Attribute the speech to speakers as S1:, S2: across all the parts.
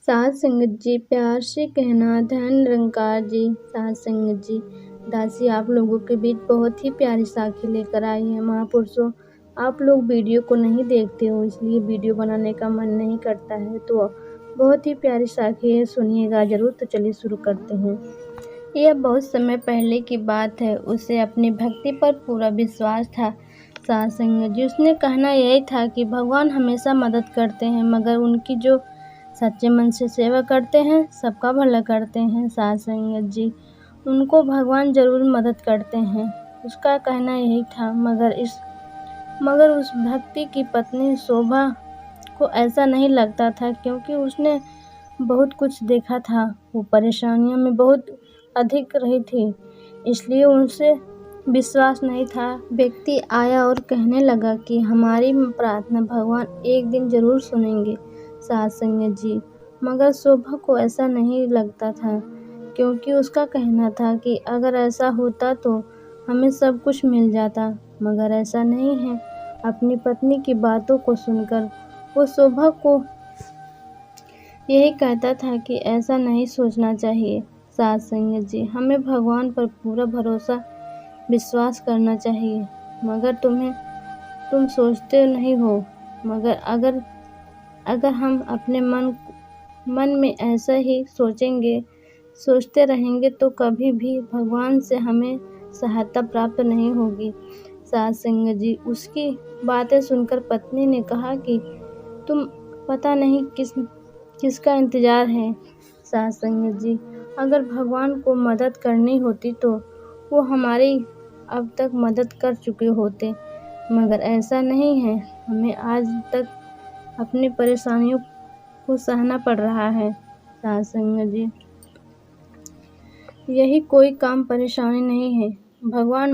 S1: साध संगत जी, प्यार से कहना धन निरंकार जी। साध संगत जी, दासी आप लोगों के बीच बहुत ही प्यारी साखी लेकर आई है। महापुरुषों, आप लोग वीडियो को नहीं देखते हो, इसलिए वीडियो बनाने का मन नहीं करता है, तो बहुत ही प्यारी साखी है, सुनिएगा जरूर। तो चलिए शुरू करते हैं। यह बहुत समय पहले की बात है। उसे अपनी भक्ति पर पूरा विश्वास था। साध संगत जी, उसने कहना यही था कि भगवान हमेशा मदद करते हैं, मगर उनकी जो सच्चे मन से सेवा करते हैं, सबका भला करते हैं। साध संगत जी, उनको भगवान जरूर मदद करते हैं, उसका कहना यही था। मगर उस भक्ति की पत्नी शोभा को ऐसा नहीं लगता था, क्योंकि उसने बहुत कुछ देखा था। वो परेशानियों में बहुत अधिक रही थी, इसलिए उनसे विश्वास नहीं था। व्यक्ति आया और कहने लगा कि हमारी प्रार्थना भगवान एक दिन जरूर सुनेंगे। साध संगत जी, मगर शोभा को ऐसा नहीं लगता था, क्योंकि उसका कहना था कि अगर ऐसा होता तो हमें सब कुछ मिल जाता, मगर ऐसा नहीं है। अपनी पत्नी की बातों को सुनकर वो शोभा को यही कहता था कि ऐसा नहीं सोचना चाहिए। साध संगत जी, हमें भगवान पर पूरा भरोसा विश्वास करना चाहिए, मगर तुम सोचते नहीं हो। मगर अगर हम अपने मन में ऐसा ही सोचते रहेंगे तो कभी भी भगवान से हमें सहायता प्राप्त नहीं होगी। साध संगत जी, उसकी बातें सुनकर पत्नी ने कहा कि तुम पता नहीं किसका इंतजार है। साध संगत जी, अगर भगवान को मदद करनी होती तो वो हमारी अब तक मदद कर चुके होते, मगर ऐसा नहीं है। हमें आज तक अपनी परेशानियों को सहना पड़ रहा है। साध संगत जी, यही कोई कम परेशानी नहीं है। भगवान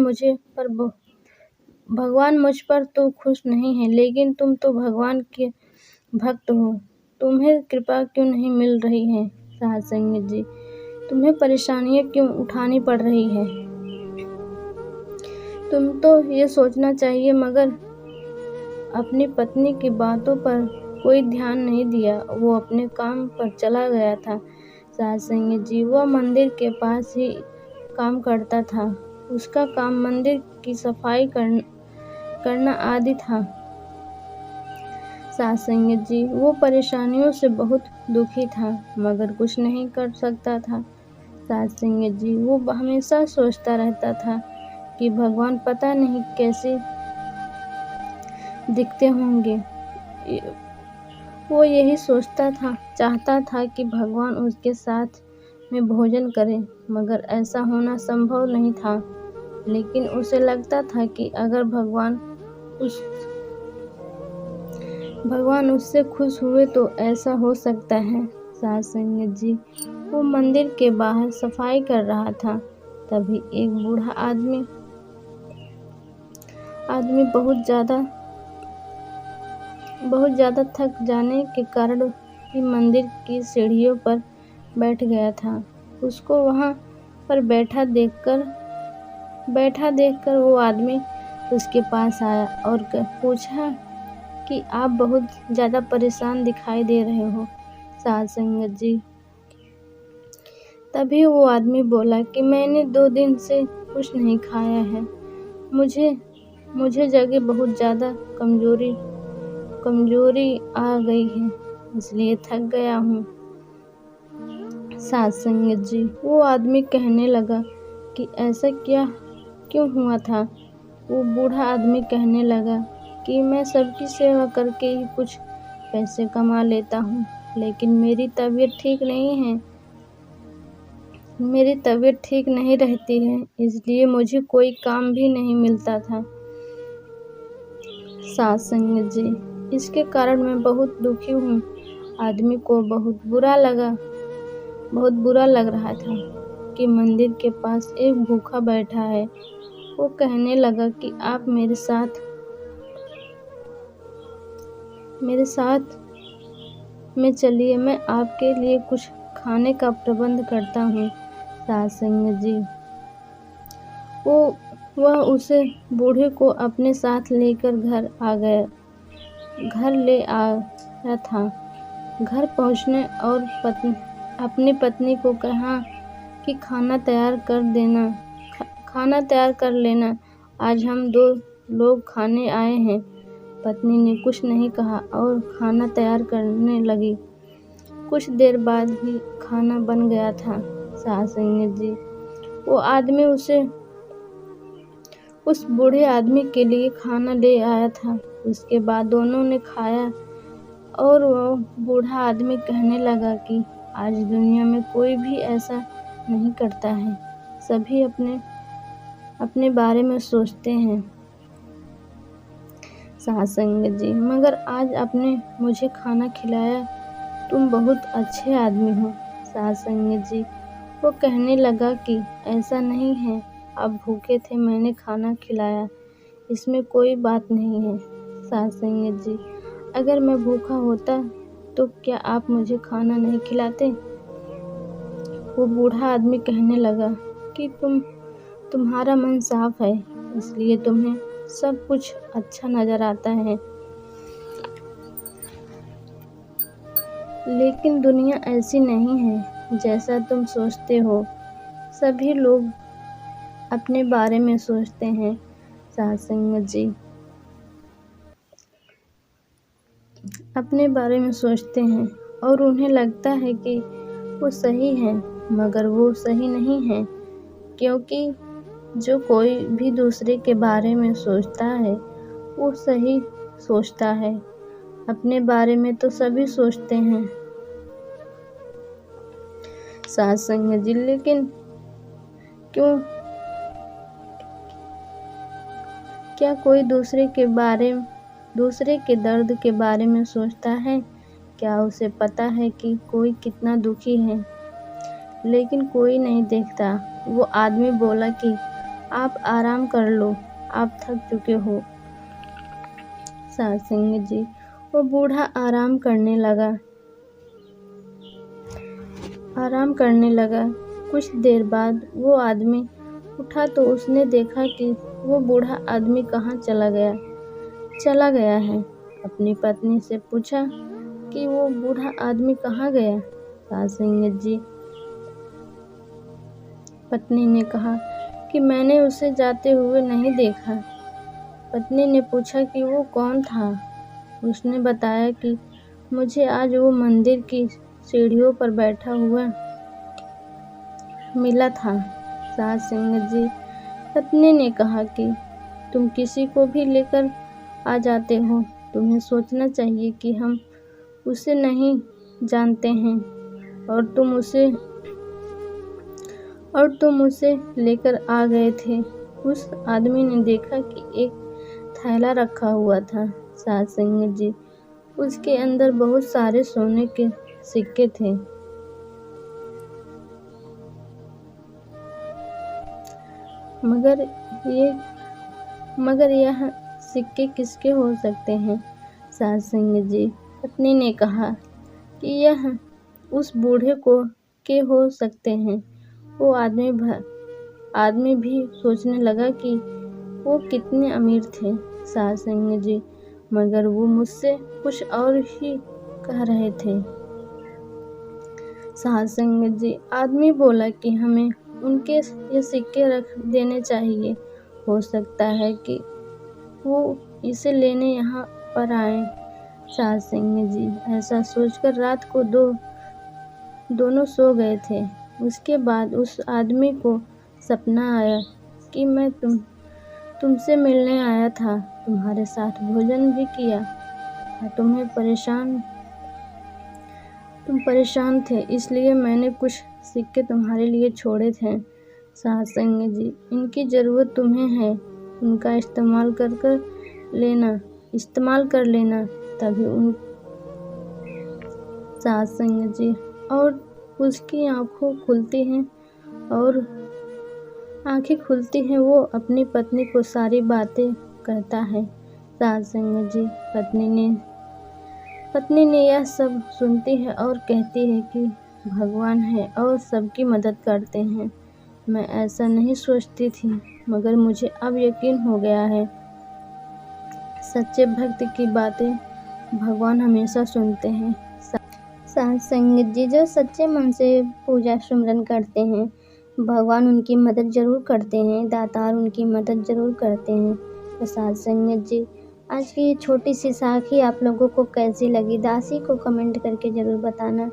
S1: मुझ पर तो खुश नहीं है, लेकिन तुम तो भगवान के भक्त हो, तुम्हें कृपा क्यों नहीं मिल रही है? साध संगत जी, तुम्हें परेशानियां क्यों उठानी पड़ रही है? तुम तो ये सोचना चाहिए, मगर अपनी पत्नी की बातों पर कोई ध्यान नहीं दिया, वो अपने काम पर चला गया था। साध संगत जी, वह मंदिर के पास ही काम करता था। उसका काम मंदिर की सफाई करना आदि था। साध संगत जी, वो परेशानियों से बहुत दुखी था, मगर कुछ नहीं कर सकता था। साध संगत जी, वो हमेशा सोचता रहता था कि भगवान पता नहीं कैसे दिखते होंगे। वो यही चाहता था कि भगवान उसके साथ में भोजन करें, मगर ऐसा होना संभव नहीं था। लेकिन उसे लगता था कि अगर भगवान उससे खुश हुए तो ऐसा हो सकता है। साध संगत जी, वो मंदिर के बाहर सफाई कर रहा था, तभी एक बूढ़ा आदमी बहुत ज्यादा थक जाने के कारण ही मंदिर की सीढ़ियों पर बैठ गया था। उसको वहां पर बैठा देखकर वो आदमी उसके पास आया और पूछा कि आप बहुत ज्यादा परेशान दिखाई दे रहे हो। साध संगत जी, तभी वो आदमी बोला कि मैंने 2 दिन से कुछ नहीं खाया है। मुझे जगह बहुत ज्यादा कमजोरी आ गई है, इसलिए थक गया हूँ। साध संगत जी, वो आदमी कहने लगा कि ऐसा क्यों हुआ था? वो बूढ़ा आदमी कहने लगा कि मैं सबकी सेवा करके ही कुछ पैसे कमा लेता हूँ, लेकिन मेरी तबीयत ठीक नहीं रहती है, इसलिए मुझे कोई काम भी नहीं मिलता था। साध संगत जी, इसके कारण मैं बहुत दुखी हूँ। आदमी को बहुत बुरा लग रहा था कि मंदिर के पास एक भूखा बैठा है। वो कहने लगा कि आप मेरे साथ में चलिए, मैं आपके लिए कुछ खाने का प्रबंध करता हूँ। साध संगत जी, वह उसे बूढ़े को अपने साथ लेकर घर ले आया था। घर पहुंचने और अपनी पत्नी को कहा कि खाना तैयार कर लेना, आज हम 2 लोग खाने आए हैं। पत्नी ने कुछ नहीं कहा और खाना तैयार करने लगी। कुछ देर बाद ही खाना बन गया था। सासंग जी, वो आदमी उस बूढ़े आदमी के लिए खाना ले आया था। उसके बाद दोनों ने खाया और वो बूढ़ा आदमी कहने लगा कि आज दुनिया में कोई भी ऐसा नहीं करता है। सभी अपने बारे में सोचते हैं। सासंग जी, मगर आज आपने मुझे खाना खिलाया, तुम बहुत अच्छे आदमी हो। सासंग जी, वो कहने लगा कि ऐसा नहीं है, आप भूखे थे, मैंने खाना खिलाया, इसमें कोई बात नहीं है। सासंग जी, अगर मैं भूखा होता तो क्या आप मुझे खाना नहीं खिलाते? वो बूढ़ा आदमी कहने लगा कि तुम्हारा मन साफ है, इसलिए तुम्हें सब कुछ अच्छा नजर आता है। लेकिन दुनिया ऐसी नहीं है जैसा तुम सोचते हो। सभी लोग अपने बारे में सोचते हैं। सासंग जी, अपने बारे में सोचते हैं और उन्हें लगता है कि वो सही है, मगर वो सही नहीं है, क्योंकि जो कोई भी दूसरे के बारे में सोचता है वो सही सोचता है। अपने बारे में तो सभी सोचते हैं। सासंग जी, लेकिन क्या कोई दूसरे के दर्द के बारे में सोचता है? क्या उसे पता है कि कोई कितना दुखी है? लेकिन कोई नहीं देखता। वो आदमी बोला कि आप आराम कर लो, आप थक चुके हो। सासंग जी, वो बूढ़ा आराम करने लगा। कुछ देर बाद वो आदमी उठा तो उसने देखा कि वो बूढ़ा आदमी कहाँ चला गया है। अपनी पत्नी से पूछा कि वो बूढ़ा आदमी कहाँ गया? सासंग जी, पत्नी ने कहा कि मैंने उसे जाते हुए नहीं देखा। पत्नी ने पूछा कि वो कौन था? उसने बताया कि मुझे आज वो मंदिर की सीढ़ियों पर बैठा हुआ मिला था। सासंग जी, पत्नी ने कहा कि तुम किसी को भी लेकर आ जाते हो, तुम्हें सोचना चाहिए कि हम उसे नहीं जानते हैं और तुम उसे लेकर आ गए थे। उस आदमी ने देखा कि एक थैला रखा हुआ था। सासंग जी, उसके अंदर बहुत सारे सोने के सिक्के थे। मगर यह सिक्के किसके हो सकते हैं? सासंग जी, पत्नी ने कहा कि यह उस बूढ़े के हो सकते हैं। वो आदमी भी सोचने लगा कि वो कितने अमीर थे। सासंग जी, मगर वो मुझसे कुछ और ही कह रहे थे। सासंग जी, आदमी बोला कि हमें उनके ये सिक्के रख देने चाहिए, हो सकता है कि वो इसे लेने यहाँ पर आए। सासंग जी, ऐसा सोचकर रात को दोनों सो गए थे। उसके बाद उस आदमी को सपना आया कि मैं तुमसे मिलने आया था, तुम्हारे साथ भोजन भी किया, तुम परेशान थे, इसलिए मैंने कुछ सिक्के तुम्हारे लिए छोड़े थे। सासंग जी, इनकी ज़रूरत तुम्हें है, उनका इस्तेमाल कर लेना तभी सासंग जी, और उसकी आंखें खुलती हैं, वो अपनी पत्नी को सारी बातें कहता है। सासंग जी, पत्नी ने यह सब सुनती है और कहती है कि भगवान है और सबकी मदद करते हैं। मैं ऐसा नहीं सोचती थी, मगर मुझे अब यकीन हो गया है। सच्चे भक्त की बातें भगवान हमेशा सुनते हैं। साथ संगत जी जो सच्चे मन से पूजा सुमिरन करते हैं, भगवान उनकी मदद ज़रूर करते हैं, दातार उनकी मदद ज़रूर करते हैं। तो साथ संगत जी, आज की ये छोटी सी साखी आप लोगों को कैसी लगी, दासी को कमेंट करके ज़रूर बताना।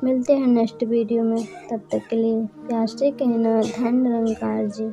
S1: मिलते हैं नेक्स्ट वीडियो में, तब तक के लिए प्यार से कहना धन निरंकार जी।